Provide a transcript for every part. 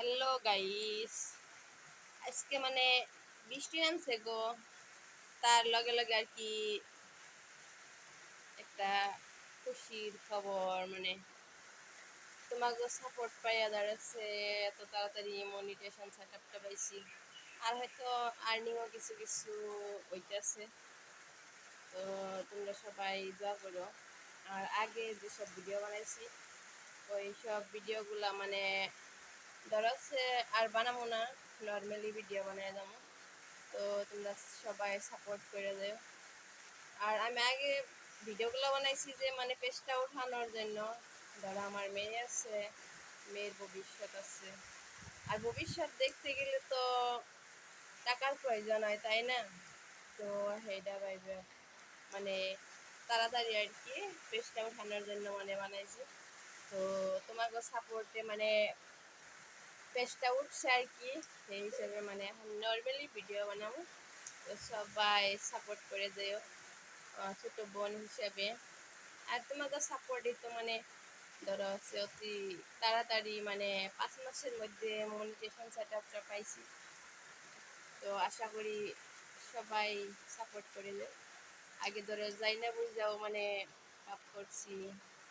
Hello guys, আজকে মানে বৃষ্টি নামছে গো। তার লগে লগে আর কি একটা খুশির খবর, মানে তোমাকে সাপোর্ট পাইয়া দাঁড়াচ্ছে। এত তাড়াতাড়ি মনিটেশন সেটআপটা পাইছি, আর হয়তো আর্নিংও কিছু কিছু হইতেছে। তো তোমরা সবাই দোয়া করো। আর আগে যেসব ভিডিও বানাইছি ওই সব ভিডিওগুলা মানে ধরো আর বানাবো না, নর্মালি ভিডিও বানাই যাবো। তো তোমরা সবাই সাপোর্ট করে দেও। আর আমি আগে ভিডিওগুলো বানাইছি যে মানে পেজটা ওঠানোর জন্য। ধরো আমার মেয়ে আছে, মেয়ের ভবিষ্যৎ আছে, আর ভবিষ্যৎ দেখতে গেলে তো টাকার প্রয়োজন হয়, তাই না? তো সেইটা ভাইবে মানে তাড়াতাড়ি আর কি পেজটা ওঠানোর জন্য মানে বানাইছি। তো তোমাকে সাপোর্টে মানে পেজটা উঠছে আর কি, সেই হিসেবে মানে এখন নর্মালি ভিডিও বানাবো। তো সবাই সাপোর্ট করে দিও ছোট বোন হিসেবে। আর তোমাদের সাপোর্টই তো মানে ধরো হচ্ছে অতি তাড়াতাড়ি মানে 5 মাসের মধ্যে মনিটেশন সেটআপটা পাইছি। তো আশা করি সবাই সাপোর্ট করে দেয়। আগে ধরো যাই না বুঝাও মানে পাপ করছি,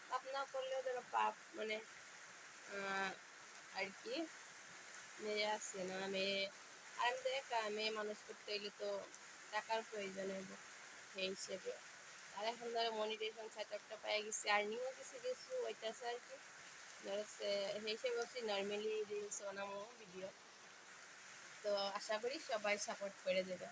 পাপ না করলেও ধরো পাপ মানে আর কি মেয়ে আছে না, মেয়ে আর আমি তো একা, মেয়ে মানুষ করতে গেলে তো টাকার প্রয়োজন হবে সেই হিসেবে। আর এখন ধরো মনিটাইজেশন সেটআপটা পেয়ে গেছি, আর্নিংও কিছু কিছু হইতেছে আর কি। ধরো সেই হিসেবে হচ্ছে নর্মালি রিলস বানাবো ভিডিও। তো আশা করি সবাই সাপোর্ট করে দেবে।